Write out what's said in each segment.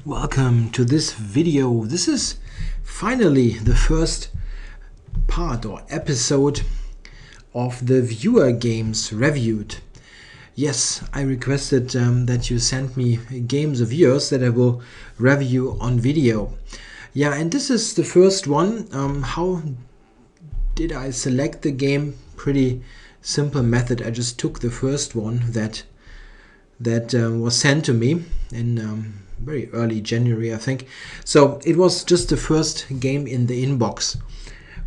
Welcome to this video. This is finally the first part or episode of the viewer games reviewed. Yes, I requested that you send me games of yours that I will review on video. Yeah, and this is the first one. How did I select the game? Pretty simple method. I just took the first one that was sent to me in very early January, I think. So it was just the first game in the inbox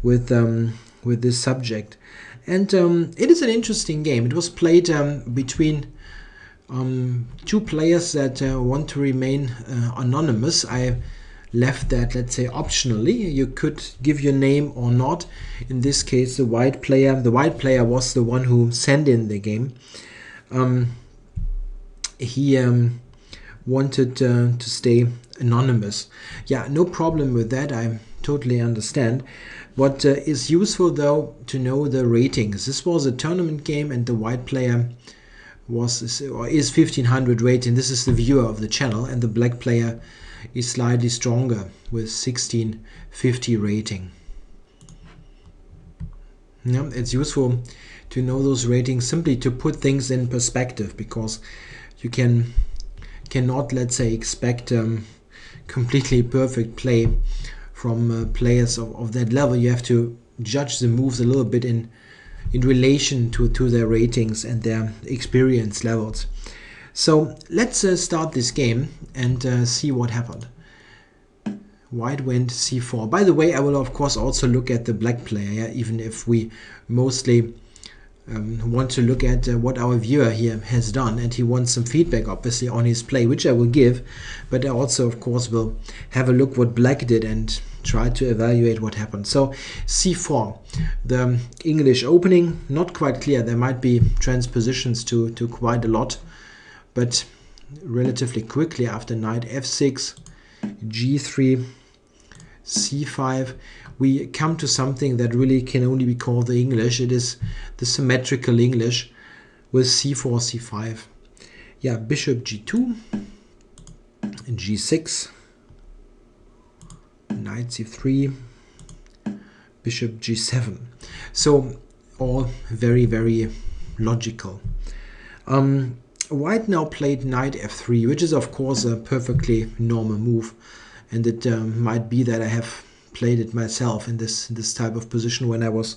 with this subject, and it is an interesting game. It was played between two players that want to remain anonymous. I left that, let's say, optionally. You could give your name or not. In this case, the white player was the one who sent in the game. He wanted to stay anonymous. Yeah, no problem with that. I totally understand. What is useful though to know the ratings. This was a tournament game, and the white player is 1500 rating. This is the viewer of the channel, and the black player is slightly stronger with 1650 rating. Yeah, it's useful to know those ratings simply to put things in perspective, because you cannot, let's say, expect completely perfect play from players of that level. You have to judge the moves a little bit in relation to their ratings and their experience levels. So let's start this game and see what happened. White went c4. By the way, I will of course also look at the black player, yeah, even if we mostly want to look at what our viewer here has done, and he wants some feedback obviously on his play, which I will give, but I also of course will have a look what black did and try to evaluate what happened. So c4, the English opening, not quite clear. There might be transpositions to quite a lot, but relatively quickly after knight f6, g3, c5, we come to something that really can only be called the English. It is the symmetrical English with c4, c5. Yeah, bishop g2, g6, knight c3, bishop g7. So all very, very logical. White now played knight f3, which is of course a perfectly normal move, and it might be that I have played it myself in this type of position when I was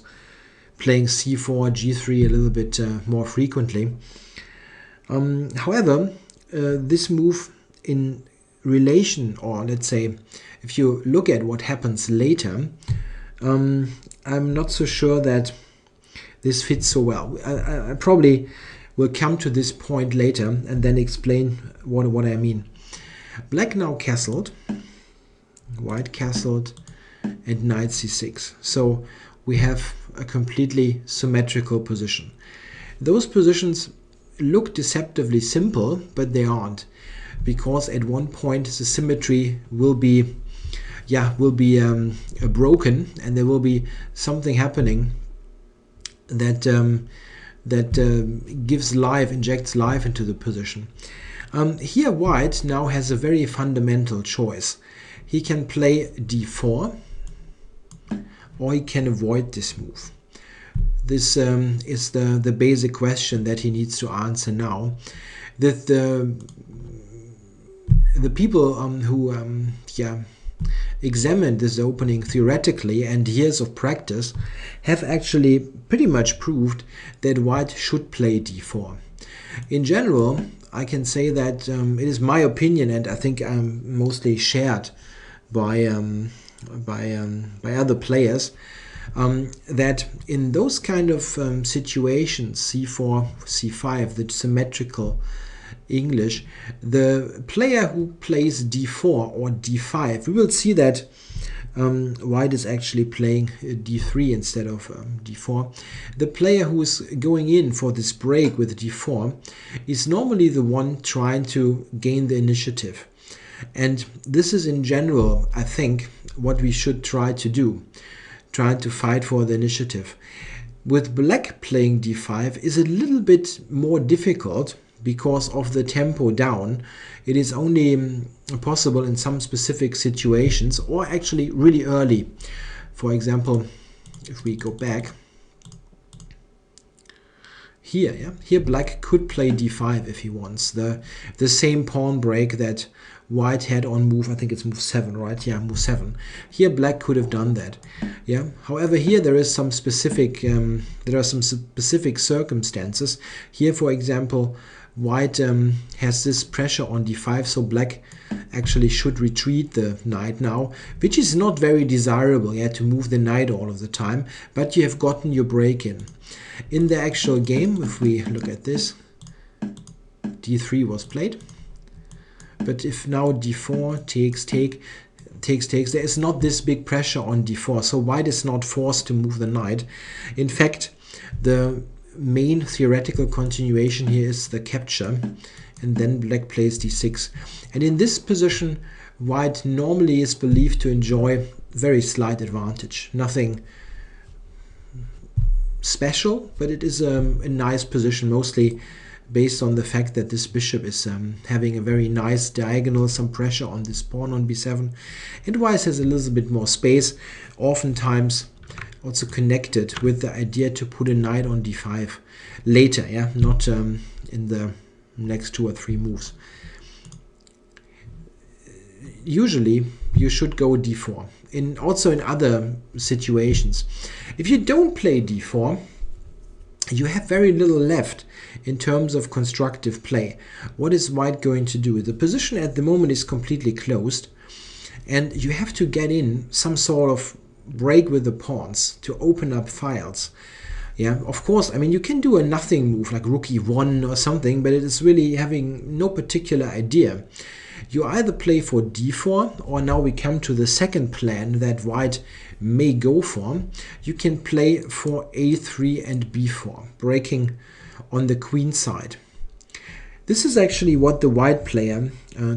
playing c4, g3 a little bit more frequently. However, this move in relation, or let's say if you look at what happens later, I'm not so sure that this fits so well. I probably will come to this point later and then explain what I mean. Black now castled, white castled, and knight c6. So we have a completely symmetrical position. Those positions look deceptively simple, but they aren't, because at one point the symmetry will be broken, and there will be something happening that injects life into the position. Here white now has a very fundamental choice. He can play d4, or he can avoid this move. This is the basic question that he needs to answer now. That the people who examined this opening theoretically and years of practice have actually pretty much proved that white should play d4. In general, I can say that it is my opinion, and I think I'm mostly shared by other players, that in those kind of situations, c4, c5, the symmetrical English, the player who plays d4 or d5, we will see that white is actually playing d3 instead of d4. The player who is going in for this break with d4 is normally the one trying to gain the initiative. And this is in general, I think, what we should try to do, trying to fight for the initiative. With black playing d5 is a little bit more difficult, because of the tempo down. It is only possible in some specific situations, or actually really early. For example, if we go back here, yeah, here black could play d5 if he wants. The same pawn break that white had on move, I think it's move 7, right? Yeah, move 7. Here black could have done that. Yeah. However, here there is some specific circumstances. Here, for example, white has this pressure on d5, so black actually should retreat the knight now, which is not very desirable, yeah, to move the knight all of the time, but you have gotten your break in. In the actual game, if we look at this, d3 was played. But if now d4 takes, there is not this big pressure on d4, so white is not forced to move the knight. In fact, the main theoretical continuation here is the capture, and then black plays d6. And in this position, white normally is believed to enjoy very slight advantage. Nothing special, but it is a nice position, mostly based on the fact that this bishop is having a very nice diagonal, some pressure on this pawn on b7, and white has a little bit more space, oftentimes also connected with the idea to put a knight on d5 later, yeah, not in the next 2 or 3 moves. Usually you should go d4. Also in other situations, if you don't play d4, you have very little left in terms of constructive play. What is white going to do? The position at the moment is completely closed, and you have to get in some sort of break with the pawns to open up files. Yeah, of course, I mean, you can do a nothing move like rook e1 or something, but it is really having no particular idea. You either play for d4, or now we come to the second plan that white may go for. You can play for a3 and b4, breaking on the queen side. This is actually what the white player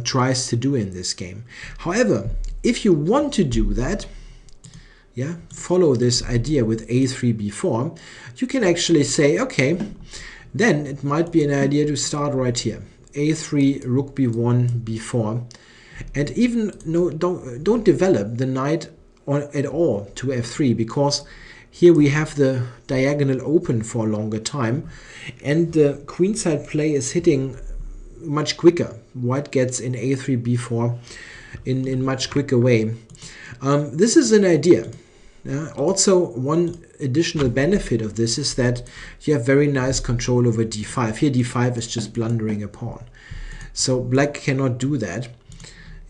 tries to do in this game. However, if you want to do that, yeah, follow this idea with a3, b4, you can actually say, okay, then it might be an idea to start right here. a3, rook b1, b4, and even don't develop the knight at all to f3, because here we have the diagonal open for a longer time, and the queenside play is hitting much quicker. White gets in a3, b4 in much quicker way. This is an idea. Also, one additional benefit of this is that you have very nice control over d5. Here d5 is just blundering a pawn. So black cannot do that.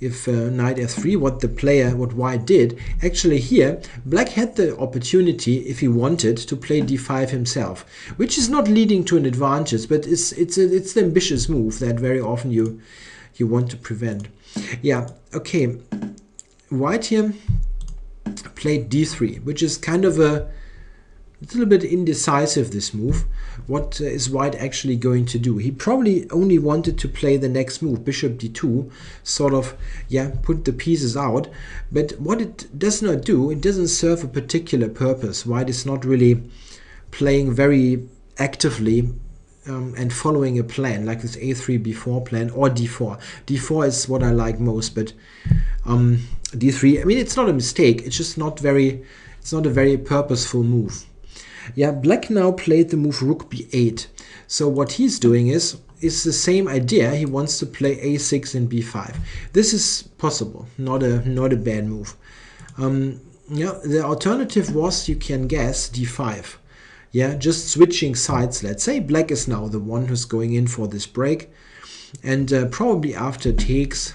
If knight f3, what white did, actually here, black had the opportunity, if he wanted, to play d5 himself, which is not leading to an advantage, but it's the ambitious move that very often you want to prevent. Yeah, okay. White here played d3, which is kind of a little bit indecisive, this move. What is white actually going to do? He probably only wanted to play the next move, bishop d2, sort of, yeah, put the pieces out. But what it does not do, it doesn't serve a particular purpose. White is not really playing very actively and following a plan like this a3, b4 plan, or d4. d4 is what I like most, but d3, I mean, it's not a mistake, it's just not a very purposeful move. Yeah, black now played the move rook b8. So what he's doing is the same idea. He wants to play a6 and b5. This is possible, not a bad move. Yeah, the alternative was, you can guess, d5. Yeah, just switching sides. Let's say black is now the one who's going in for this break, and probably after takes,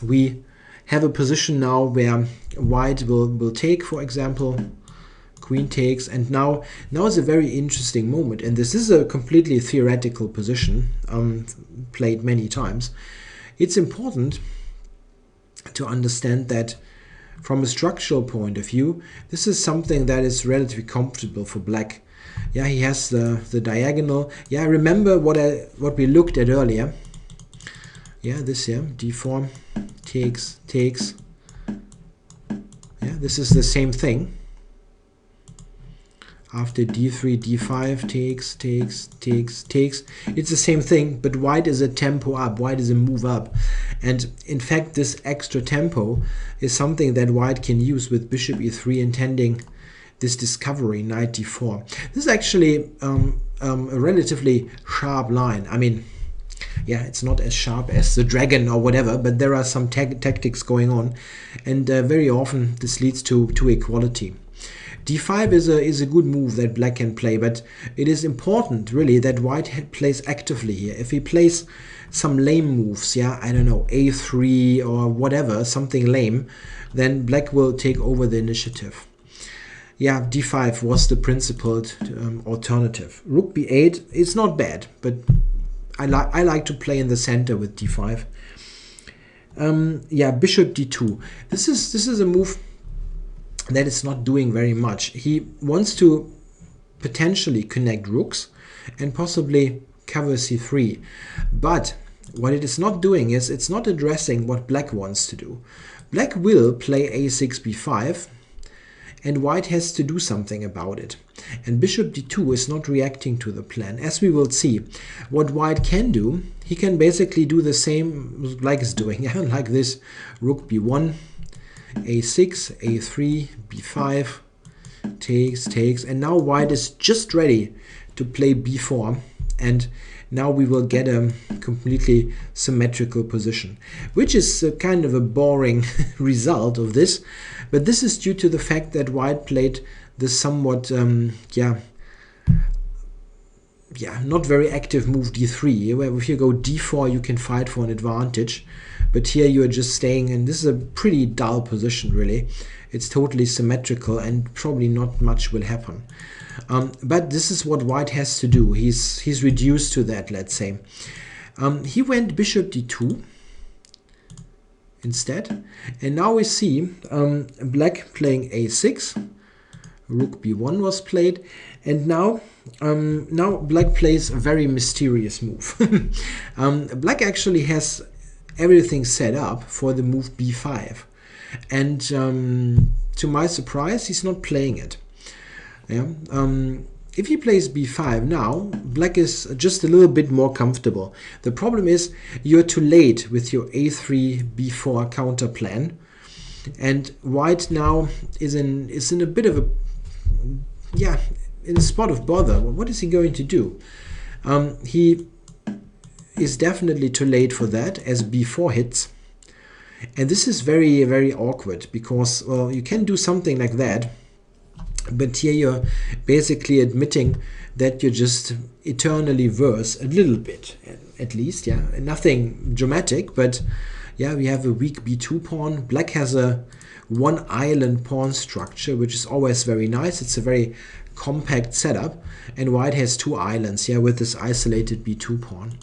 we have a position now where white will take, for example. Queen takes, and now is a very interesting moment, and this is a completely theoretical position, played many times. It's important to understand that from a structural point of view, this is something that is relatively comfortable for black. Yeah, he has the diagonal. Yeah, remember what we looked at earlier. Yeah, this here, d4 takes. Yeah, this is the same thing. After d3, d5, takes, takes, takes, takes. It's the same thing, but white is a tempo up, white is a move up. And in fact, this extra tempo is something that white can use with bishop e3, intending this discovery, knight d4. This is actually a relatively sharp line. I mean, yeah, it's not as sharp as the dragon or whatever, but there are some tactics going on, and very often this leads to equality. d5 is a good move that black can play, but it is important really that white plays actively here. If he plays some lame moves, yeah, I don't know, a3 or whatever, something lame, then black will take over the initiative. Yeah, d5 was the principled alternative. Rook b8 is not bad, but I like to play in the center with d5. Yeah, bishop d2. This is a move that is not doing very much. He wants to potentially connect rooks and possibly cover c3. But what it is not doing is it's not addressing what black wants to do. Black will play a6, b5, and white has to do something about it. And bishop d2 is not reacting to the plan. As we will see, what white can do, he can basically do the same like it's doing, yeah, like this. Rook b1, a6, a3, b5, takes, takes, and now white is just ready to play b4, and now we will get a completely symmetrical position, which is kind of a boring result of this, but this is due to the fact that white played the somewhat not very active move d3, where if you go d4 you can fight for an advantage, but here you are just staying, and this is a pretty dull position really. It's totally symmetrical and probably not much will happen. But this is what white has to do. He's reduced to that, let's say. He went bishop d2 instead, and now we see black playing a6, rook b1 was played, and now black plays a very mysterious move. Black actually has everything set up for the move b5, and to my surprise he's not playing it. Yeah. If he plays b5 now, black is just a little bit more comfortable. The problem is you're too late with your a3 b4 counter plan, and white now is in a bit of a in a spot of bother. What is he going to do? He is definitely too late for that, as b4 hits, and this is very, very awkward, because, well, you can do something like that, but here you're basically admitting that you just eternally verse a little bit, at least, yeah, nothing dramatic, but yeah, we have a weak b2 pawn. Black has a one island pawn structure, which is always very nice. It's a very compact setup, and white has two islands, yeah, with this isolated b2 pawn.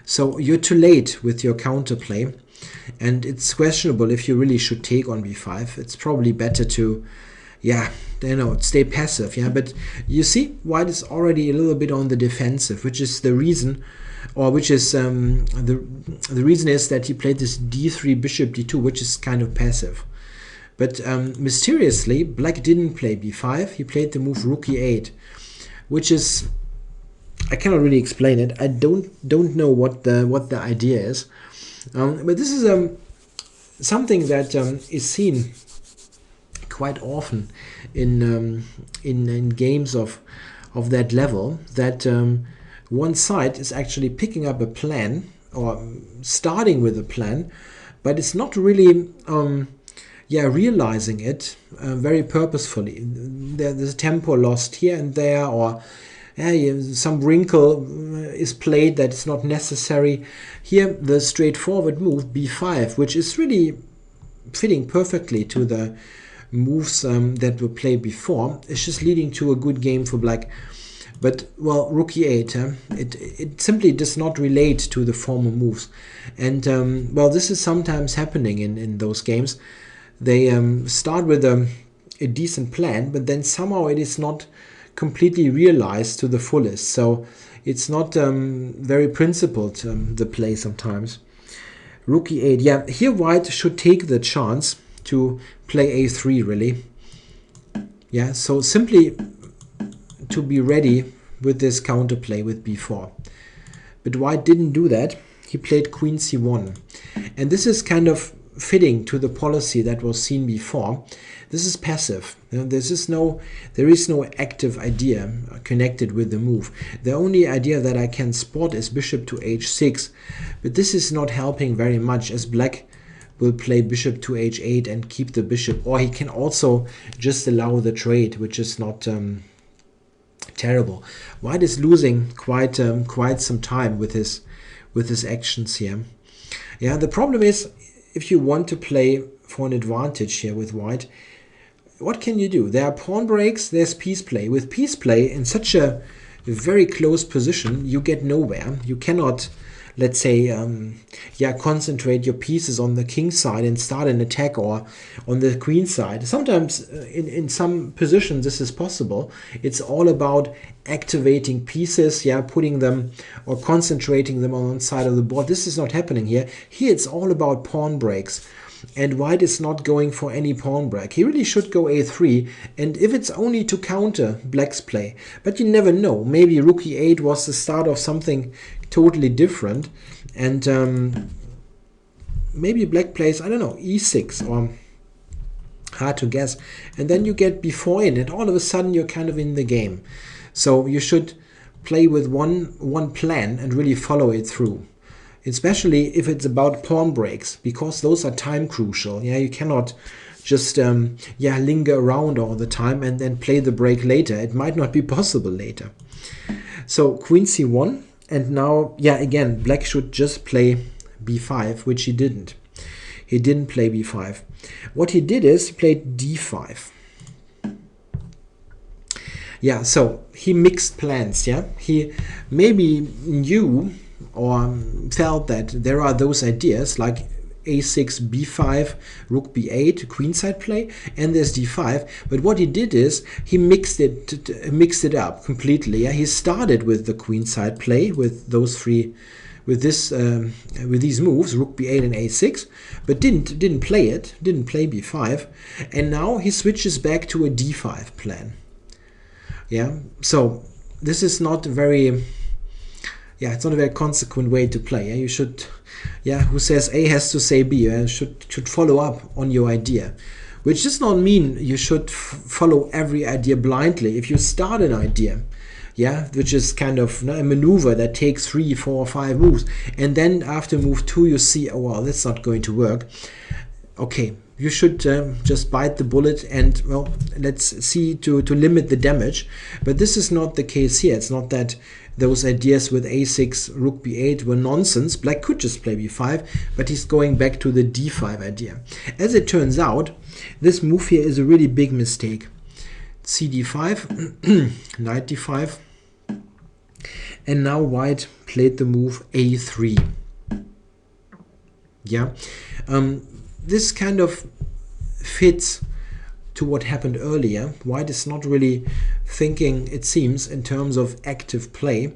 So you're too late with your counterplay, and it's questionable if you really should take on b5. It's probably better to, stay passive, yeah. But you see, white is already a little bit on the defensive, which is the reason, or which is the reason is that he played this d3 bishop d2, which is kind of passive. But mysteriously, black didn't play b5. He played the move rook e8, which is, I cannot really explain it. I don't know what the idea is. But this is something that is seen quite often in games of that level, that one side is actually picking up a plan or starting with a plan, but it's not really realizing it very purposefully. There's a tempo lost here and there, or some wrinkle is played that is not necessary. Here the straightforward move b5, which is really fitting perfectly to the moves that were played before, is just leading to a good game for black. But, well, rook e8, it simply does not relate to the former moves. And, well, this is sometimes happening in those games. They start with a decent plan, but then somehow it is not completely realized to the fullest. So it's not very principled, the play sometimes. Rook e8, yeah, here white should take the chance to play a3, really. Yeah, so simply to be ready with this counterplay with b4. But white didn't do that. He played queen c1. And this is kind of fitting to the policy that was seen before. This is passive. There is no active idea connected with the move. The only idea that I can spot is bishop to h6, but this is not helping very much, as black will play bishop to h8 and keep the bishop, or he can also just allow the trade, which is not terrible. White is losing quite some time with his actions here. Yeah, the problem is, if you want to play for an advantage here with white, what can you do? There are pawn breaks, there's piece play. With piece play in such a very close position, you get nowhere. You cannot, let's say, concentrate your pieces on the king side and start an attack, or on the queen side. Sometimes in some positions this is possible. It's all about activating pieces, putting them or concentrating them on one side of the board. This is not happening here. Here it's all about pawn breaks. And white is not going for any pawn break. He really should go a3, and if it's only to counter black's play. But you never know. Maybe rook e8 was the start of something totally different, and maybe black plays, I don't know, e6, or hard to guess, and then you get b4 in, and all of a sudden you're kind of in the game. So you should play with one plan and really follow it through, especially if it's about pawn breaks, because those are time crucial. You cannot just linger around all the time and then play the break later. It might not be possible later. So queen c1, and now again black should just play b5, which he didn't. He didn't play b5. What he did is he played d5. So he mixed plans. He maybe knew or felt that there are those ideas like a6, b5, rook b8, queenside play, and there's d5. But what he did is he mixed it up completely. He started with the queenside play with those three, with these moves, rook b8 and a6, but didn't play b5, and now he switches back to a d5 plan. So this is not very. It's not a very consequent way to play. You should, who says A has to say B, should follow up on your idea. Which does not mean you should follow every idea blindly. If you start an idea, which is kind of a maneuver that takes 3, 4, 5 moves, and then after move 2 you see, oh well, that's not going to work. Okay, you should just bite the bullet and, well, let's see to limit the damage. But this is not the case here. It's not that those ideas with a6, rook b8 were nonsense. Black could just play b5, but he's going back to the d5 idea. As it turns out, this move here is a really big mistake. cd5, knight d5, and now white played the move a3. This kind of fits to what happened earlier. White is not really thinking, it seems, in terms of active play.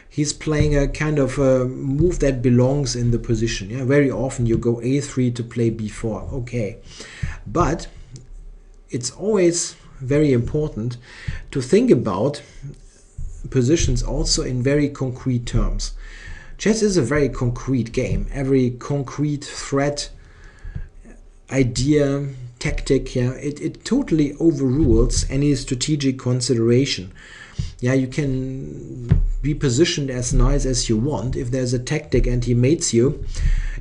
He's playing a kind of a move that belongs in the position. Very often you go a3 to play b4. Okay, but it's always very important to think about positions also in very concrete terms. Chess is a very concrete game. Every concrete threat, idea, tactic, it totally overrules any strategic consideration. You can be positioned as nice as you want. If there's a tactic and he mates you,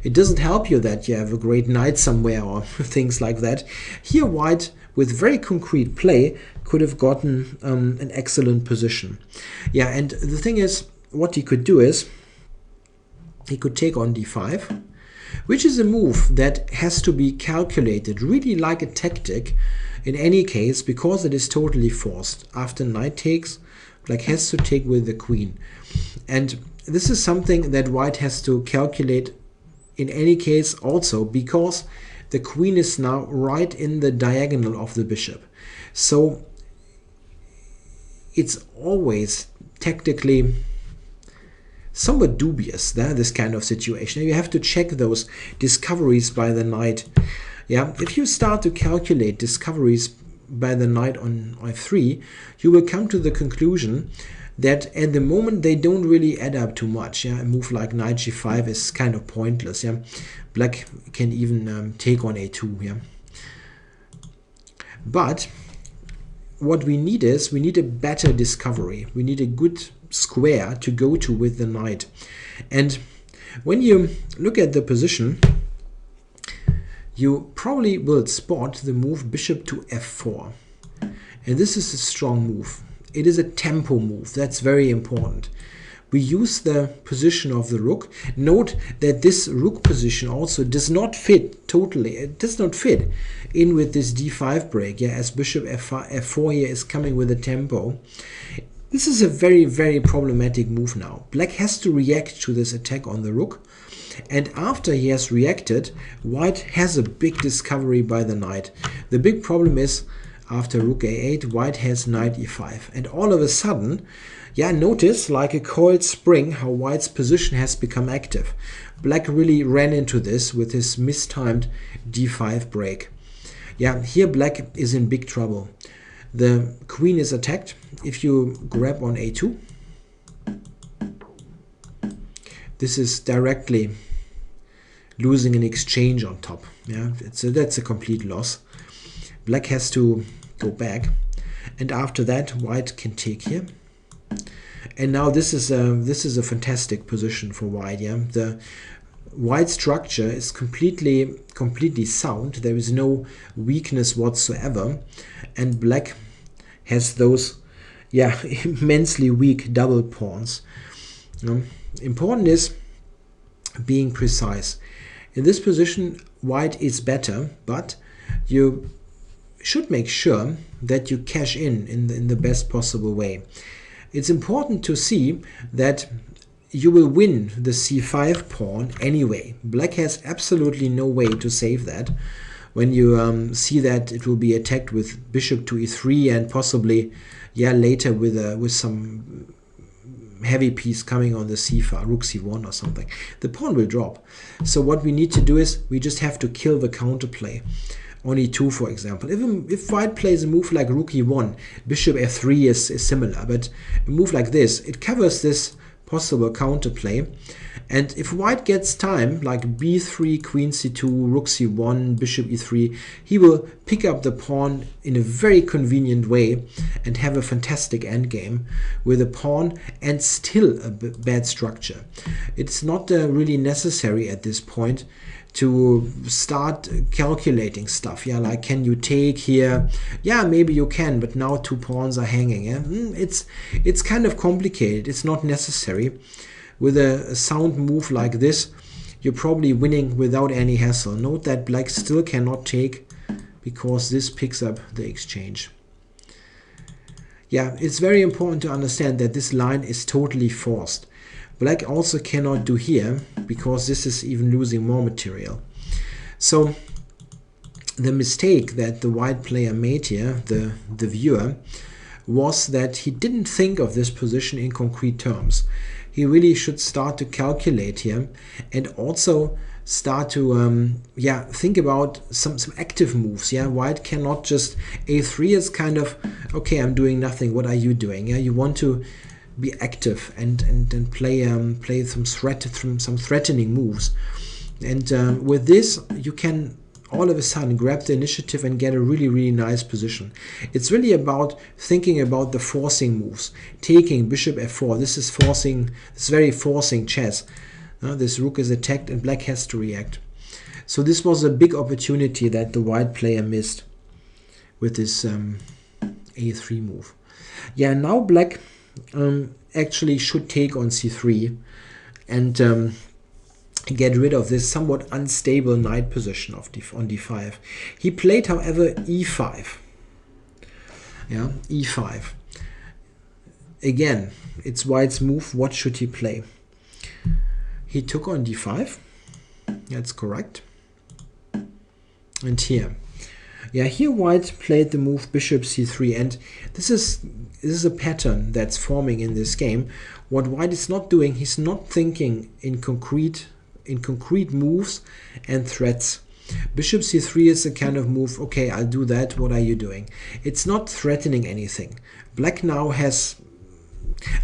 it doesn't help you that you have a great knight somewhere or things like that. Here white, with very concrete play, could have gotten an excellent position. And the thing is, what he could do is he could take on d5, which is a move that has to be calculated, really like a tactic in any case, because it is totally forced. After knight takes, black has to take with the queen. And this is something that white has to calculate in any case also, because the queen is now right in the diagonal of the bishop. So it's always tactically somewhat dubious, this kind of situation. You have to check those discoveries by the knight. If you start to calculate discoveries by the knight on f3, you will come to the conclusion that at the moment they don't really add up too much. Yeah, a move like knight g5 is kind of pointless. Yeah, black can even take on a2. Yeah, but what we need is, we need a better discovery. We need a good square to go to with the knight. And when you look at the position, you probably will spot the move bishop to f4. And this is a strong move. It is a tempo move. That's very important. We use the position of the rook. Note that this rook position also does not fit totally. It does not fit in with this d5 break, yeah, as bishop f4 here is coming with a tempo. This is a very, very problematic move now. Black has to react to this attack on the rook. And after he has reacted, white has a big discovery by the knight. The big problem is, after rook a8, white has knight e5. And all of a sudden, yeah, notice like a coiled spring how white's position has become active. Black really ran into this with his mistimed d5 break. Yeah, here black is in big trouble. The queen is attacked. If you grab on a2, this is directly losing an exchange on top. Yeah, that's a complete loss. Black has to go back, and after that white can take here. And now this is a fantastic position for white. Yeah, the white structure is completely sound. There is no weakness whatsoever, and black has those, yeah, immensely weak double pawns. Important is being precise. In this position, white is better, but you should make sure that you cash in the best possible way. It's important to see that you will win the c5 pawn anyway. Black has absolutely no way to save that. When you see that it will be attacked with bishop to e3 and possibly, yeah, later with some heavy piece coming on the c5, rook c1 or something, the pawn will drop. So what we need to do is we just have to kill the counterplay. On e2, for example. If white plays a move like rook e1, bishop f3 is similar, but a move like this, it covers this possible counterplay. And if white gets time, like b3, queen c2, rook c1, bishop e3, he will pick up the pawn in a very convenient way and have a fantastic endgame with a pawn and still a bad structure. It's not really necessary at this point to start calculating stuff. Yeah, like, can you take here? Yeah, maybe you can, but now two pawns are hanging. Yeah? It's kind of complicated. It's not necessary. With a sound move like this, you're probably winning without any hassle. Note that black still cannot take because this picks up the exchange. Yeah, it's very important to understand that this line is totally forced. Black also cannot do here because this is even losing more material. So the mistake that the white player made here, the viewer, was that he didn't think of this position in concrete terms. He really should start to calculate here and also start to think about some active moves. Yeah, white cannot just a3 is kind of, okay, I'm doing nothing, what are you doing? Yeah, you want to be active and play some threatening moves. And with this you can all of a sudden grab the initiative and get a really nice position. It's really about thinking about the forcing moves. Taking bishop f4, this is forcing, it's very forcing chess. This rook is attacked and black has to react. So this was a big opportunity that the white player missed with this a3 move. Yeah, now black actually should take on c3 and get rid of this somewhat unstable knight position on d5. He played, however, e5. Yeah, e5. Again, it's white's move. What should he play? He took on d5. That's correct. And here. Yeah, here white played the move bishop c3, and this is a pattern that's forming in this game. What white is not doing, he's not thinking in concrete moves and threats. Bishop c3 is a kind of move, okay, I'll do that, what are you doing? It's not threatening anything. Black now has,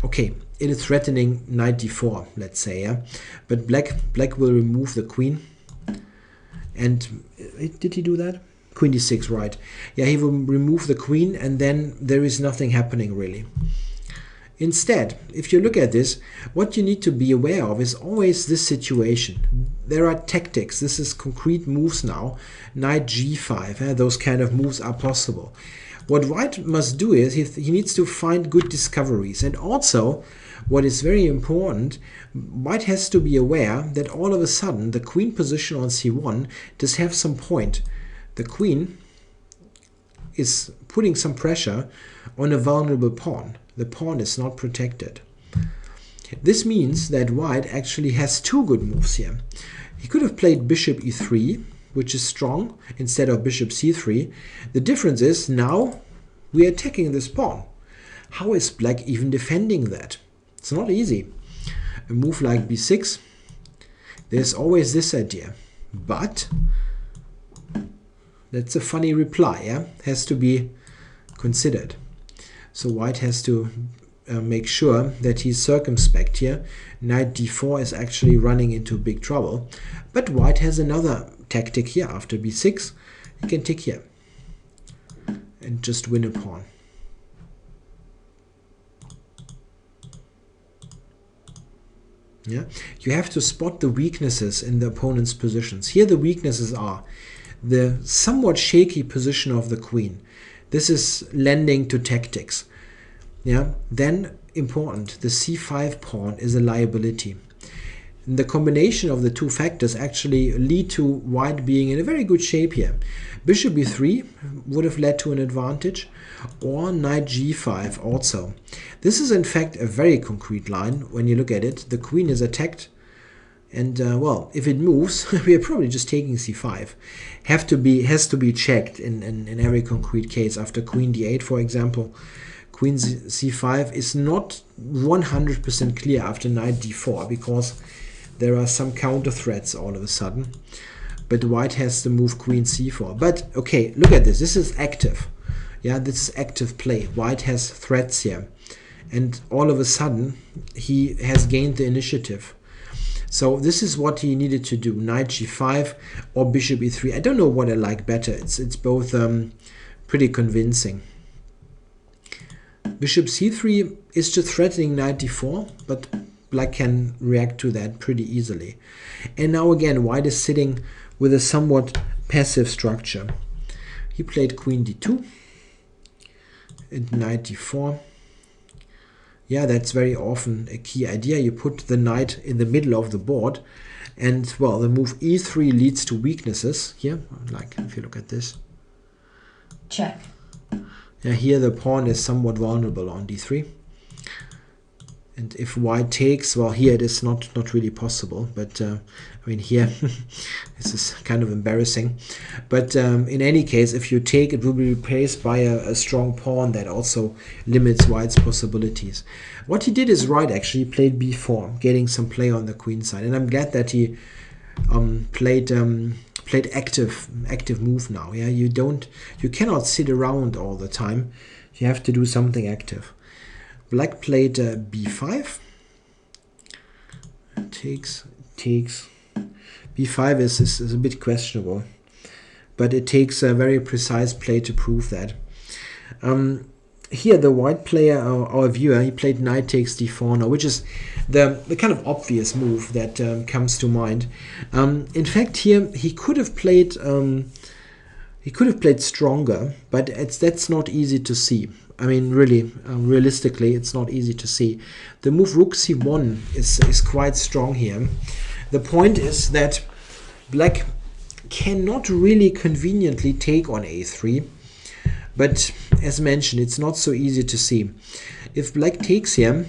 okay, it is threatening knight d4, let's say, yeah? But black will remove the queen. And did he do that? Queen d6, right. Yeah, he will remove the queen, and then there is nothing happening really. Instead, if you look at this, what you need to be aware of is always this situation. There are tactics. This is concrete moves now. Knight g5, those kind of moves are possible. What white must do is he needs to find good discoveries. And also, what is very important, white has to be aware that all of a sudden the queen position on c1 does have some point. The queen is putting some pressure on a vulnerable pawn. The pawn is not protected. This means that white actually has two good moves here. He could have played bishop e3, which is strong, instead of bishop c3. The difference is now we are attacking this pawn. How is black even defending that? It's not easy. A move like b6, there's always this idea. But that's a funny reply, yeah? Has to be considered. So white has to make sure that he's circumspect here. Knight d4 is actually running into big trouble. But white has another tactic here. After b6, he can take here and just win a pawn. Yeah, you have to spot the weaknesses in the opponent's positions. Here the weaknesses are the somewhat shaky position of the queen. This is lending to tactics. Yeah. Then important, the c5 pawn is a liability. The combination of the two factors actually lead to white being in a very good shape here. Bishop b3 would have led to an advantage, or knight g5 also. This is in fact a very concrete line when you look at it. The queen is attacked, and well, if it moves, we are probably just taking c5. Has to be checked in every concrete case. After queen d8, for example, queen c5 is not 100% clear after knight d4, because there are some counter threats all of a sudden. But white has to move queen c4. But okay, look at this. This is active. Yeah, this is active play. White has threats here. And all of a sudden, he has gained the initiative. So this is what he needed to do. Knight g5 or bishop e3. I don't know what I like better. It's both pretty convincing. Bishop c3 is just threatening knight d4, but black can react to that pretty easily. And now again, white is sitting with a somewhat passive structure. He played queen d2 and knight d4. Yeah, that's very often a key idea. You put the knight in the middle of the board, and well, the move e3 leads to weaknesses here. Like if you look at this. Check. Yeah, here the pawn is somewhat vulnerable on d3. And if white takes, well, here it is not really possible. But I mean, here this is kind of embarrassing. But in any case, if you take, it will be replaced by a strong pawn that also limits white's possibilities. What he did is right, actually. He played b4, getting some play on the queen side. And I'm glad that he played active move now. Yeah, you cannot sit around all the time. You have to do something active. Black played b5. Takes. b5 is a bit questionable, but it takes a very precise play to prove that. Here the white player, our viewer, he played knight takes d4 now, which is the kind of obvious move that comes to mind. In fact, here he could have played stronger, but that's not easy to see. I mean, really, realistically, it's not easy to see. The move rook c1 is quite strong here. The point is that black cannot really conveniently take on a3, but as mentioned, it's not so easy to see. If black takes here,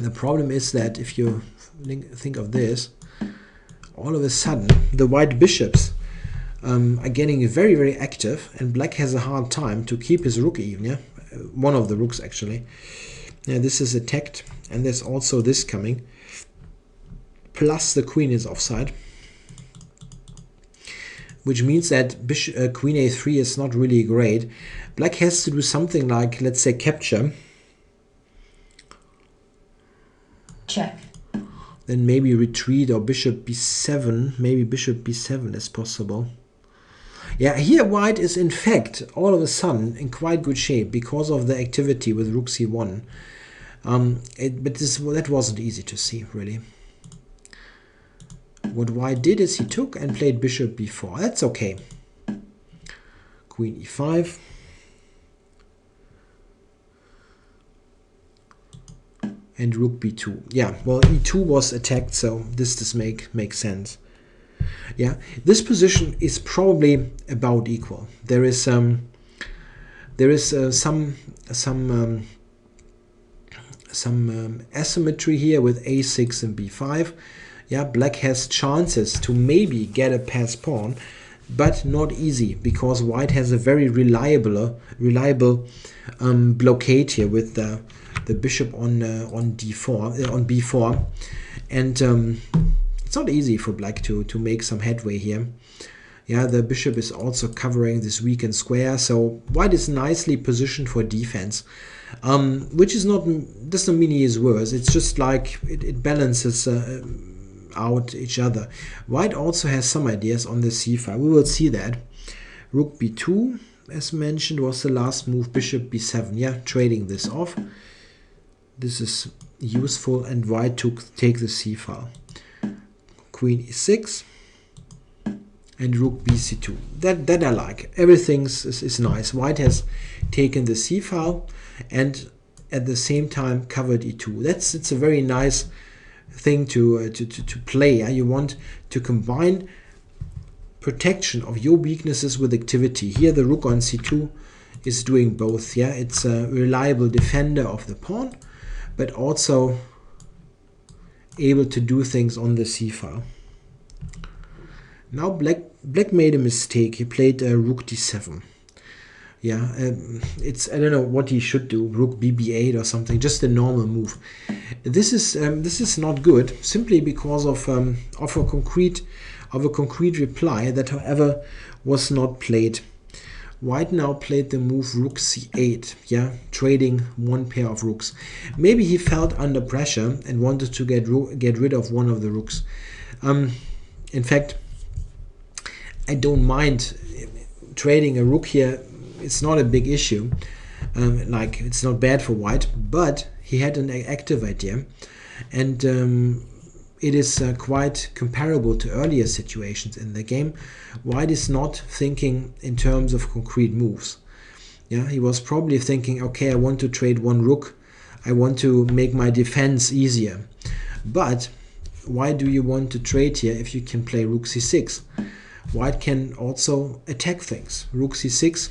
the problem is that if you think of this, all of a sudden, the white bishops are getting very, very active, and black has a hard time to keep his rook even. Yeah, one of the rooks actually. Yeah, this is attacked, and there's also this coming. Plus the queen is offside. which means that queen a3 is not really great. Black has to do something like, let's say, capture. Check. Then maybe retreat or bishop b7. Maybe bishop b7 is possible. Yeah, here white is in fact all of a sudden in quite good shape because of the activity with rook c1. But that wasn't easy to see, really. What white did is he took and played bishop b4. That's okay. Queen e5. And rook b2. Yeah, well, e2 was attacked, so this makes sense. Yeah, this position is probably about equal. There is some asymmetry here with a6 and b5. Yeah, black has chances to maybe get a pass pawn, but not easy because white has a very reliable blockade here with the bishop on d4 on b4, and it's not easy for black to make some headway here. Yeah, the bishop is also covering this weakened square, so white is nicely positioned for defense, which is doesn't mean he is worse. It's just like it balances out each other. White also has some ideas on the c file. We will see that. Rook b2, as mentioned, was the last move. Bishop b7. Yeah, trading this off. This is useful, and white take the c file. Queen e6 and rook bc2. That I like. Everything is nice. White has taken the c file and at the same time covered e2. It's a very nice thing to play. You want to combine protection of your weaknesses with activity. Here the rook on c2 is doing both. Yeah, it's a reliable defender of the pawn, but also able to do things on the c file. Now black made a mistake. He played rook d7. Yeah, I don't know what he should do. Rook bb8 or something. Just a normal move. This is not good, simply because of a concrete reply that, however, was not played. White now played the move rook c8. Yeah, trading one pair of rooks. Maybe he felt under pressure and wanted to get rid of one of the rooks. In fact, I don't mind trading a rook here. It's not a big issue. Like, it's not bad for white, but he had an active idea, and it is quite comparable to earlier situations in the game. White is not thinking in terms of concrete moves. Yeah, he was probably thinking, okay, I want to trade one rook. I want to make my defense easier. But why do you want to trade here if you can play rook c6? White can also attack things. Rook c6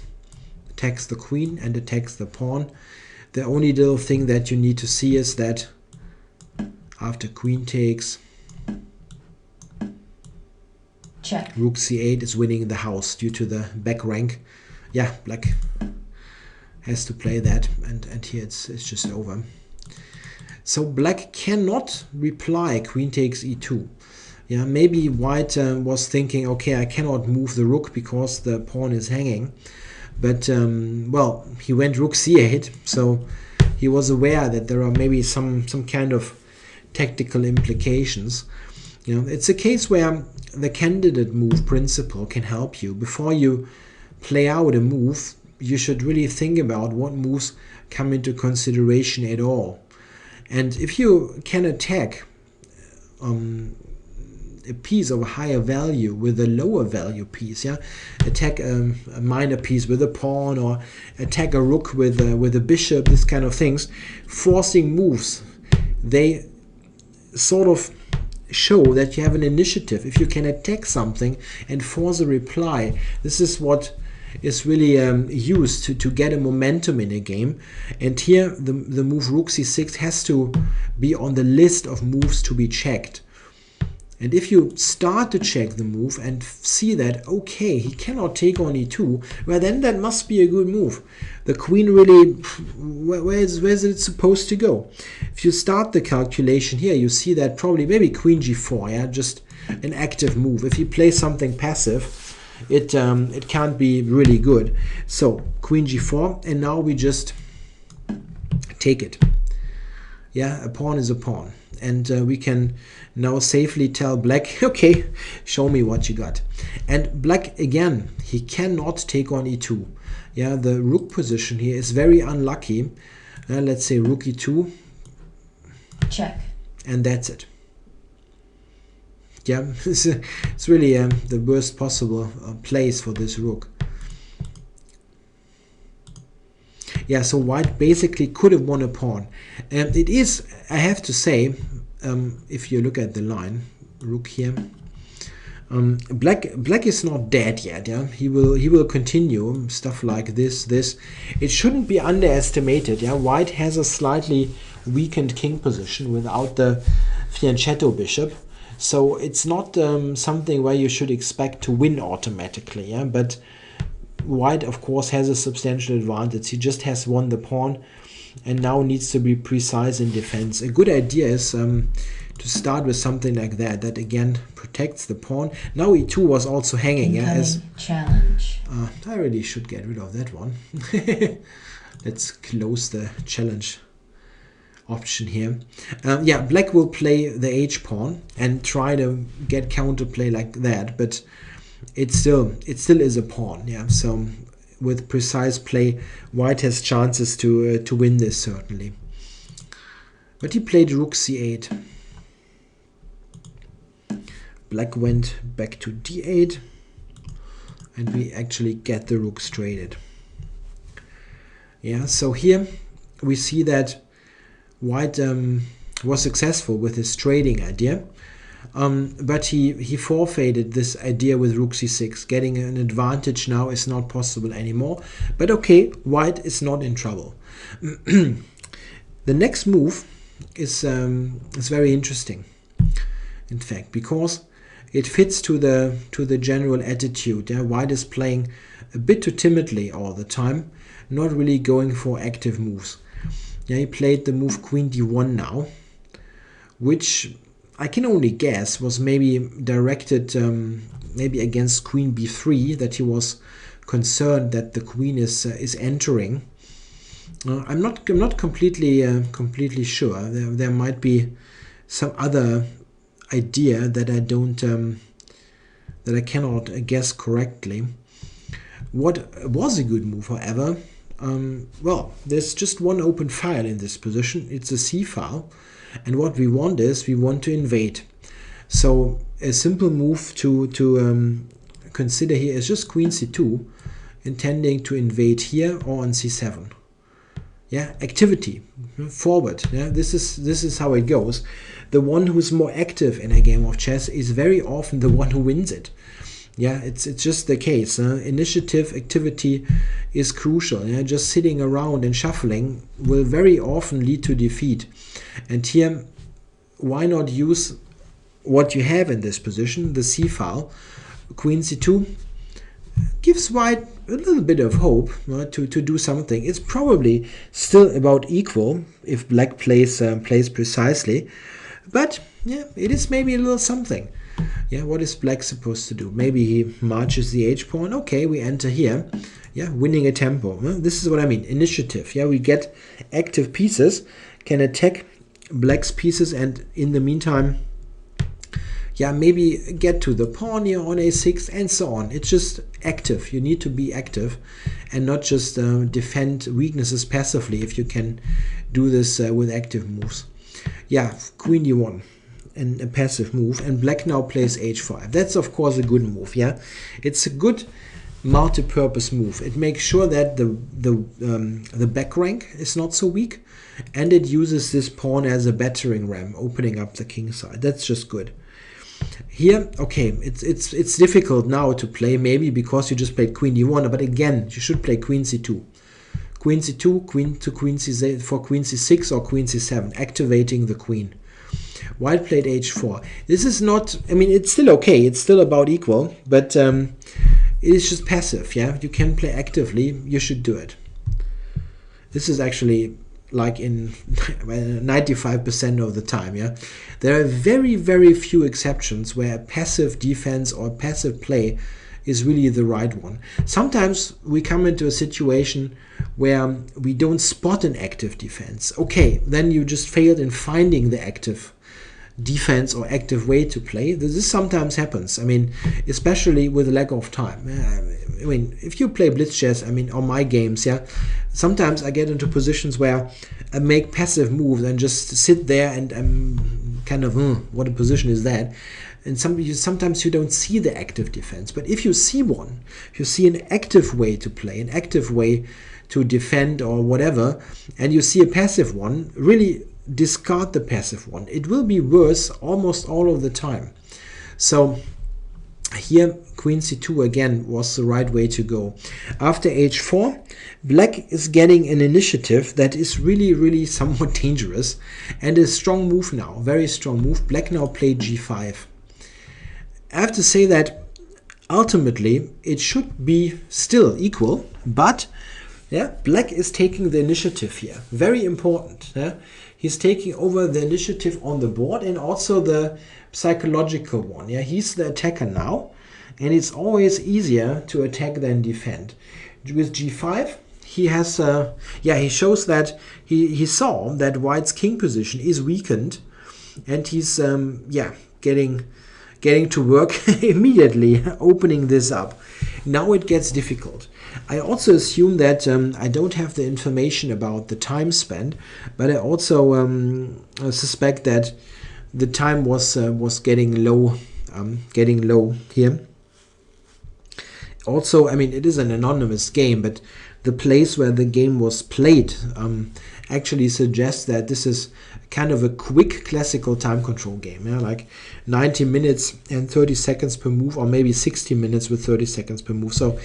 attacks the queen and attacks the pawn. The only little thing that you need to see is that after queen takes, check, rook c8 is winning the house due to the back rank. Yeah, black has to play that, and here it's just over. So black cannot reply queen takes e2. Yeah, maybe white was thinking, okay, I cannot move the rook because the pawn is hanging. But, well, he went rook c8, so he was aware that there are maybe some kind of tactical implications. You know, it's a case where the candidate move principle can help you. Before you play out a move, you should really think about what moves come into consideration at all. And if you can attack a piece of a higher value with a lower value piece, yeah, attack a minor piece with a pawn, or attack a rook with a bishop, this kind of things, forcing moves, they sort of show that you have an initiative. If you can attack something and force a reply, this is what is really used to get a momentum in a game. And here the move rook c6 has to be on the list of moves to be checked. And if you start to check the move and see that, okay, he cannot take on e2, well, then that must be a good move. The queen really, where is it supposed to go? If you start the calculation here, you see that probably maybe queen g4, yeah, just an active move. If you play something passive, it can't be really good. So queen g4, and now we just take it. Yeah, a pawn is a pawn, and we can now safely tell black, okay, show me what you got. And black, again, he cannot take on e2. Yeah, the rook position here is very unlucky. Let's say rook e2. Check. And that's it. Yeah, it's really the worst possible place for this rook. Yeah, so white basically could have won a pawn. And it is, I have to say, if you look at the line, rook here, black is not dead yet. Yeah, he will continue stuff like this. It shouldn't be underestimated. Yeah, white has a slightly weakened king position without the fianchetto bishop, so it's not something where you should expect to win automatically. Yeah, but white, of course, has a substantial advantage. He just has won the pawn and now needs to be precise in defense. A good idea is to start with something like that, that again protects the pawn. Now e2 was also hanging. Yeah, as challenge. I really should get rid of that one. Let's close the challenge option here. Yeah, black will play the h pawn and try to get counterplay like that, but it still is a pawn. Yeah, so with precise play, white has chances to win this, certainly. But he played rook c8. Black went back to d8, and we actually get the rook straighted. Yeah, so here we see that white was successful with his trading idea. But he forfeited this idea with rook c6. Getting an advantage now is not possible anymore. But okay, white is not in trouble. The next move is very interesting, in fact, because it fits to the general attitude. Yeah? White is playing a bit too timidly all the time, not really going for active moves. Yeah, he played the move queen d1 now, which I can only guess was maybe directed maybe against queen b3, that he was concerned that the queen is entering. I'm not completely sure. There might be some other idea that I cannot guess correctly. What was a good move, however? Well, there's just one open file in this position. It's a C file. And what we want is we want to invade. So a simple move to consider here is just queen c2, intending to invade here or on c7. Yeah, activity, forward. Yeah, this is how it goes. The one who's more active in a game of chess is very often the one who wins it. Yeah, it's just the case. Initiative, activity is crucial. Yeah? Just sitting around and shuffling will very often lead to defeat. And here, why not use what you have in this position, the C file, queen c2, gives white a little bit of hope to do something. It's probably still about equal if black plays precisely, but yeah, it is maybe a little something. Yeah, what is black supposed to do? Maybe he marches the h-pawn. Okay, we enter here. Yeah, winning a tempo. This is what I mean, initiative. Yeah, we get active pieces, can attack black's pieces, and in the meantime, yeah, maybe get to the pawn here on a6 and so on. It's just active. You need to be active and not just defend weaknesses passively if you can do this with active moves. Yeah, queen d1. And a passive move, and black now plays h5. That's of course a good move. Yeah, it's a good multi-purpose move. It makes sure that the back rank is not so weak, and it uses this pawn as a battering ram, opening up the king side. That's just good. Here, okay, it's difficult now to play, maybe because you just played queen d1, but again, you should play queen c2. Queen c2, queen to queen c8 for queen c6 or queen c7, activating the queen. White played h4. This is not, I mean, it's still okay. It's still about equal, but it is just passive. Yeah, you can play actively. You should do it. This is actually like in 95% of the time. Yeah, there are very, very few exceptions where passive defense or passive play is really the right one. Sometimes we come into a situation where we don't spot an active defense. Okay, then you just failed in finding the active defense or active way to play. This sometimes happens. I mean, especially with lack of time. I mean, if you play blitz chess, I mean, on my games, yeah, sometimes I get into positions where I make passive moves and just sit there and I'm kind of, what a position is that? And sometimes you don't see the active defense. But if you see one, if you see an active way to play, an active way to defend or whatever, and you see a passive one, really discard the passive one. It will be worse almost all of the time. So here queen c2 again was the right way to go. After h4, black is getting an initiative that is really somewhat dangerous and a strong move now, very strong move. Black now played g5. I have to say that ultimately it should be still equal, but yeah, black is taking the initiative here. Very important. Yeah? He's taking over the initiative on the board and also the psychological one. Yeah, he's the attacker now, and it's always easier to attack than defend. With g5, he has, he shows that he saw that white's king position is weakened, and he's getting to work immediately, opening this up. Now it gets difficult. I also assume that I don't have the information about the time spent, but I also suspect that the time was getting low here. Also, I mean, it is an anonymous game, but the place where the game was played actually suggests that this is kind of a quick classical time control game, yeah? Like 90 minutes and 30 seconds per move, or maybe 60 minutes with 30 seconds per move. So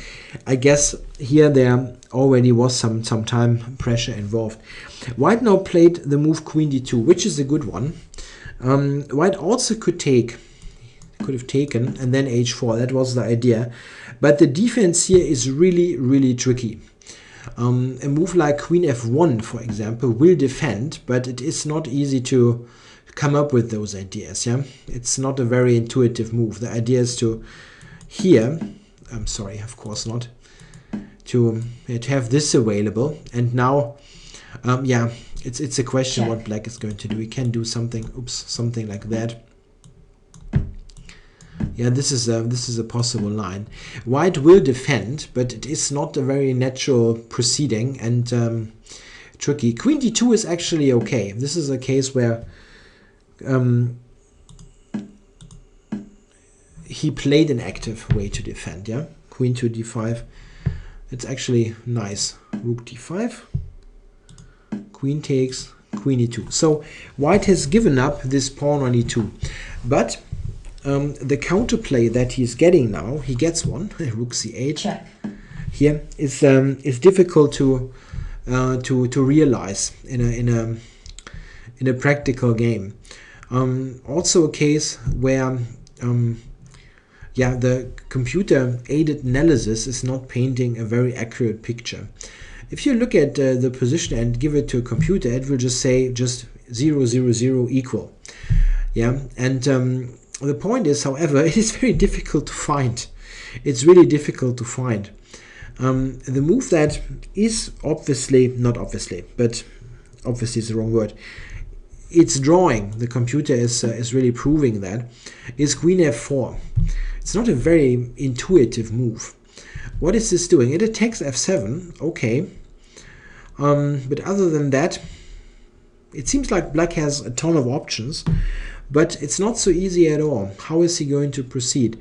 I guess here there already was some time pressure involved. White now played the move queen d2, which is a good one. White also could have taken and then h4. That was the idea. But the defense here is really tricky. A move like queen f1, for example, will defend, but it is not easy to come up with those ideas. Yeah, it's not a very intuitive move. The idea is to here, I'm sorry, of course not, to have this available. And now, it's a question what black is going to do. He can do something, something like that. Yeah, this is a possible line. White will defend, but it is not a very natural proceeding and tricky. Queen d2 is actually okay. This is a case where he played an active way to defend. Yeah, queen to d5. It's actually nice. Rook d5. Queen takes. Queen e2. So white has given up this pawn on e2, but the counterplay that he's getting now, he gets one, rook c8. Check. Here is difficult to realize in a practical game. Also a case where the computer aided analysis is not painting a very accurate picture. If you look at the position and give it to a computer, it will just say 0 0 0 equal. Yeah, and the point is, however, it is very difficult to find. It's really difficult to find. The move that is obviously is the wrong word. It's drawing. The computer is really proving that. Is queen f4. It's not a very intuitive move. What is this doing? It attacks f7. Okay. But other than that, it seems like black has a ton of options. But it's not so easy at all. How is he going to proceed?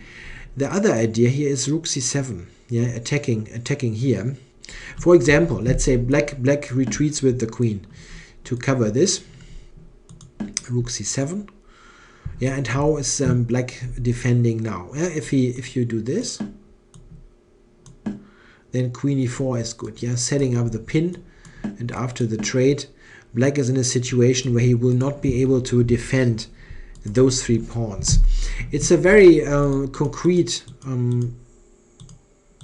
The other idea here is rook c7, yeah, attacking here. For example, let's say black retreats with the queen to cover this. Rook c7. Yeah, and how is black defending now? Yeah, if you do this, then queen e4 is good. Yeah, setting up the pin, and after the trade, black is in a situation where he will not be able to defend those three pawns. It's a very concrete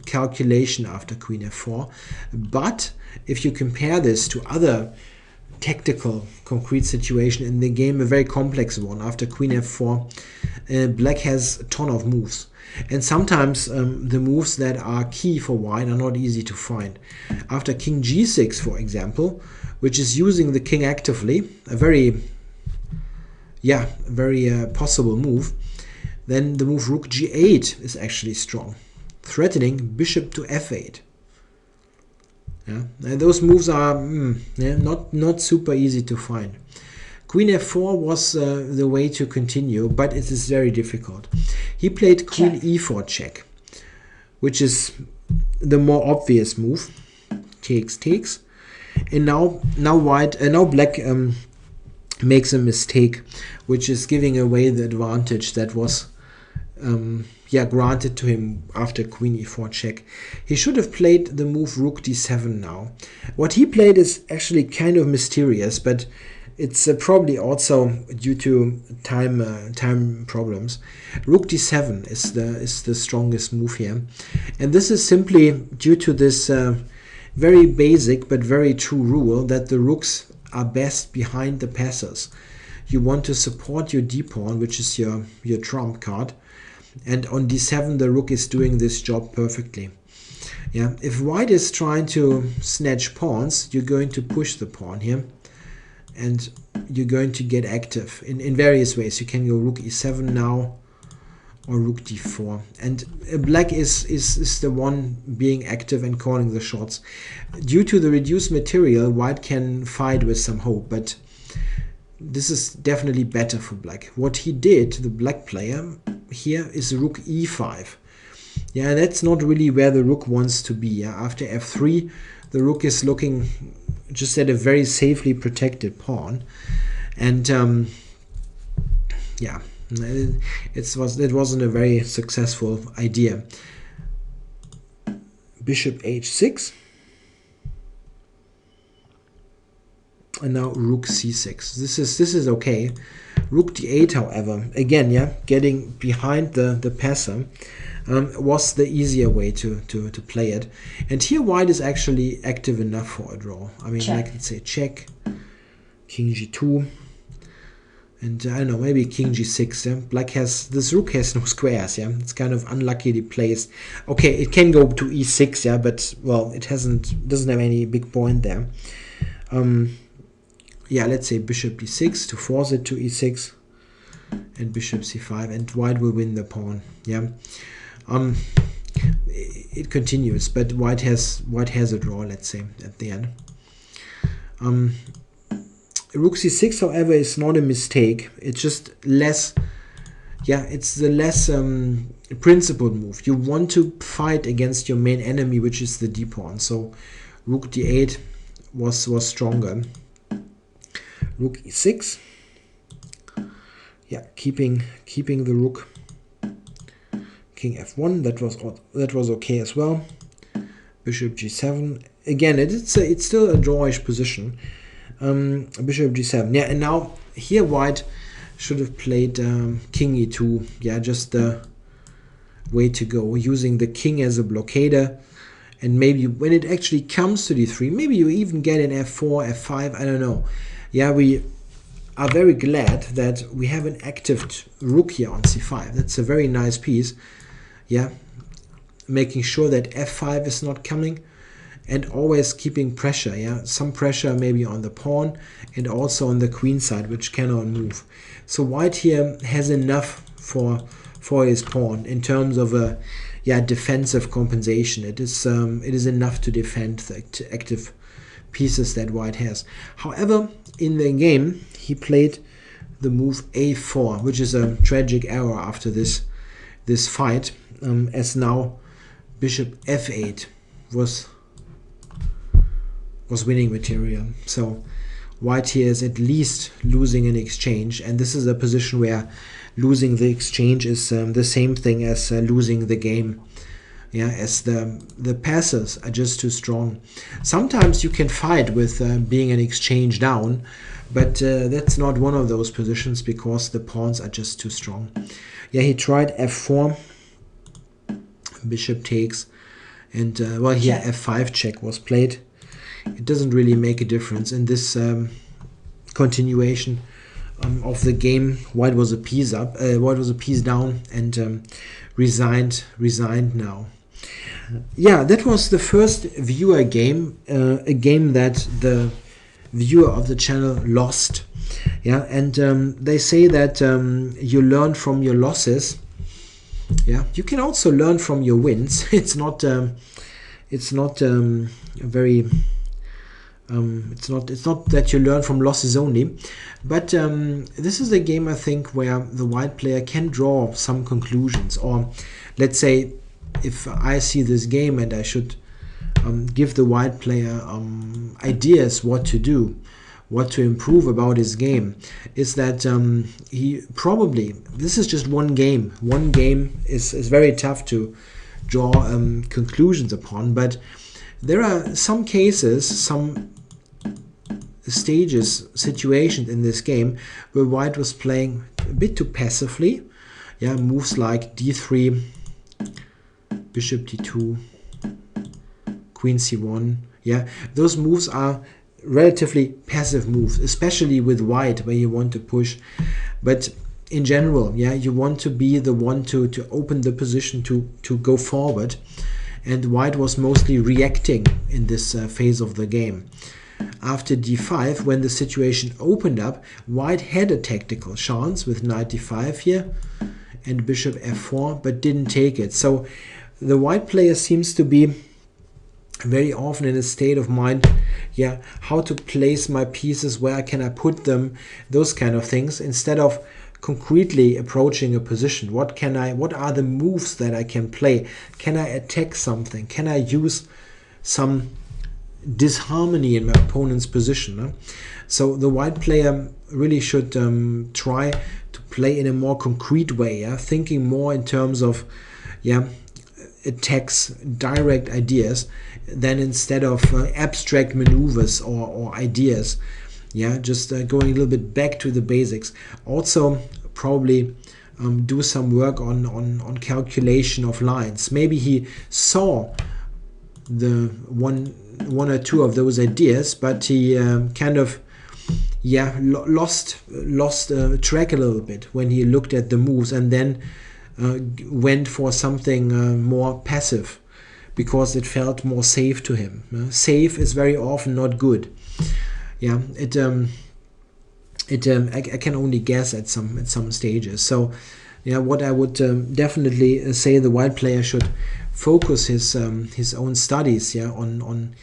calculation after queen f4, but if you compare this to other tactical concrete situation in the game, a very complex one, after queen f4, black has a ton of moves. And sometimes the moves that are key for white are not easy to find. After king g6, for example, which is using the king actively, a very possible move, then the move rook g8 is actually strong, threatening bishop to f8. Yeah, and those moves are not super easy to find. Queen f4 was the way to continue, but it is very difficult. He played queen e4 check, which is the more obvious move. Takes, and now black makes a mistake, which is giving away the advantage that was granted to him after queen e4 check. He should have played the move rook d7 now. What he played is actually kind of mysterious, but it's probably also due to time problems. Rook d7 is the strongest move here, and this is simply due to this very basic but very true rule that the rooks are best behind the passers. You want to support your d-pawn, which is your trump card, and on d7 the rook is doing this job perfectly. Yeah, if white is trying to snatch pawns, you're going to push the pawn here, and you're going to get active in various ways. You can go rook e7 now, or rook d4, and black is the one being active and calling the shots. Due to the reduced material, white can fight with some hope, but this is definitely better for black. What he did, the black player here, is rook e5. Yeah, that's not really where the rook wants to be. After f3, the rook is looking just at a very safely protected pawn, and it wasn't a very successful idea. Bishop h6, and now rook c6. This is okay. Rook d8, however, again, getting behind the passer was the easier way to play it. And here white is actually active enough for a draw. I mean, like, let's say check, king g2, and I don't know, maybe king g6. Yeah? Black this rook has no squares. Yeah, it's kind of unluckily placed. Okay, it can go to e6. Yeah, but well, it doesn't have any big point there. Let's say bishop d6 to force it to e6, and bishop c5, and white will win the pawn. Yeah, it continues, but white has a draw, let's say, at the end. Rook c6, however, is not a mistake. It's just less. Yeah, it's the less principled move. You want to fight against your main enemy, which is the d-pawn. So rook d8 was stronger. Rook e6. Yeah, keeping the rook. King f1. That was okay as well. Bishop g7. Again, it's still a drawish position. Bishop g7. Yeah, and now here white should have played king e2. Yeah, just the way to go, using the king as a blockader. And maybe when it actually comes to d3, maybe you even get an f4, f5, I don't know. Yeah, we are very glad that we have an active rook here on c5. That's a very nice piece. Yeah, making sure that f5 is not coming, and always keeping pressure. Yeah, some pressure maybe on the pawn and also on the queen side, which cannot move. So white here has enough for his pawn in terms of a defensive compensation. It is enough to defend the active pieces that white has. However, in the game he played the move a4, which is a tragic error after this fight, as now bishop f8 was winning material. So white here is at least losing an exchange, and this is a position where losing the exchange is the same thing as losing the game. Yeah, as the passes are just too strong. Sometimes you can fight with being an exchange down, but that's not one of those positions because the pawns are just too strong. Yeah, he tried f4, bishop takes, and here f5 check was played. It doesn't really make a difference in this continuation of the game. White was a piece up, white was a piece down, and resigned now. Yeah, that was the first viewer game, a game that the viewer of the channel lost. Yeah, and they say that you learn from your losses. Yeah, you can also learn from your wins. It's not very it's not that you learn from losses only, but this is a game, I think, where the white player can draw some conclusions. Or let's say if I see this game and I should give the white player ideas what to do, what to improve about his game, is that he probably, this is just one game is very tough to draw conclusions upon, but there are some cases, some stages, situations in this game where white was playing a bit too passively. Yeah, moves like d3, bishop d2, queen c1. Yeah, those moves are relatively passive moves, especially with white, where you want to push. But in general, yeah, you want to be the one to open the position to go forward. And white was mostly reacting in this phase of the game. After d5, when the situation opened up, white had a tactical chance with knight d5 here and bishop f4, but didn't take it. So the white player seems to be very often in a state of mind, yeah, how to place my pieces, where can I put them, those kind of things, instead of concretely approaching a position. What are the moves that I can play? Can I attack something? Can I use some disharmony in my opponent's position? So the white player really should try to play in a more concrete way, thinking more in terms of attacks, direct ideas, than instead of abstract maneuvers or ideas. Just going a little bit back to the basics. Also probably do some work on calculation of lines. Maybe he saw the one or two of those ideas, but he kind of lost track a little bit when he looked at the moves, and then went for something more passive because it felt more safe to him. Safe is very often not good. I can only guess at some stages. So what I would definitely say, the white player should focus his own studies on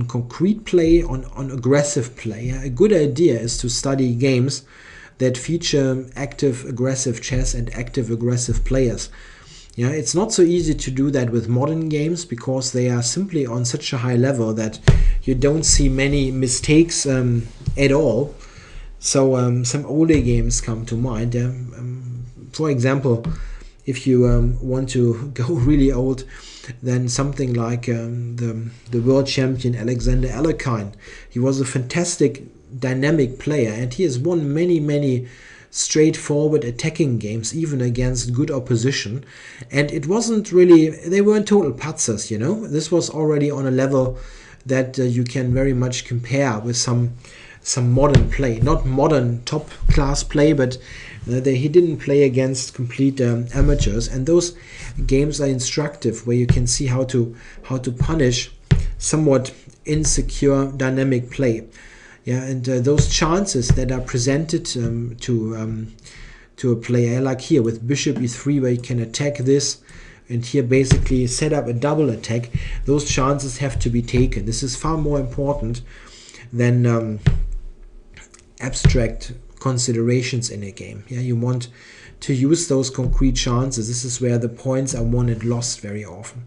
concrete play, on aggressive play. A good idea is to study games that feature active aggressive chess and active aggressive players. It's not so easy to do that with modern games, because they are simply on such a high level that you don't see many mistakes at all. So some older games come to mind. For example, if you want to go really old, then something like the world champion Alexander Alekhine. He was a fantastic dynamic player, and he has won many straightforward attacking games, even against good opposition. And it wasn't really, they weren't total putzers, This was already on a level that you can very much compare with some modern play. Not modern top class play, but he didn't play against complete amateurs. And those games are instructive, where you can see how to punish somewhat insecure dynamic play. And those chances that are presented to a player, like here with bishop e3, where you can attack this, and here basically set up a double attack, those chances have to be taken. This is far more important than abstract considerations in a game. You want to use those concrete chances. This is where the points are won and lost very often.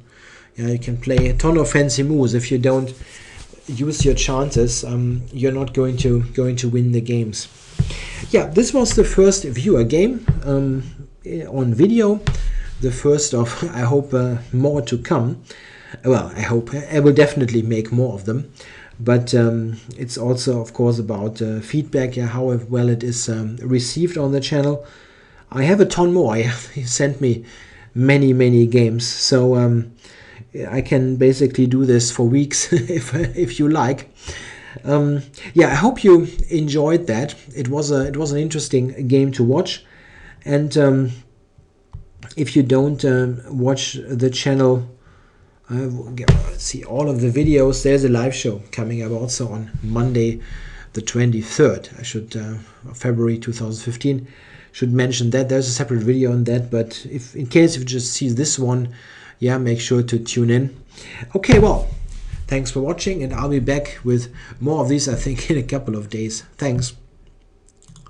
You can play a ton of fancy moves. If you don't use your chances, you're not going to win the games. This was the first viewer game on video, the first of, I hope, more to come. Well, I hope I will definitely make more of them, but it's also, of course, about feedback, how well it is received on the channel. I have a ton more. He sent me many games, so I can basically do this for weeks if you like. I hope you enjoyed that. It was an interesting game to watch, and if you don't watch the channel, see all of the videos, there's a live show coming up also on Monday the 23rd. I should February 2015 should mention that there's a separate video on that, but if in case you just see this one, yeah, make sure to tune in. Okay, well, thanks for watching, and I'll be back with more of these, I think, in a couple of days. Thanks.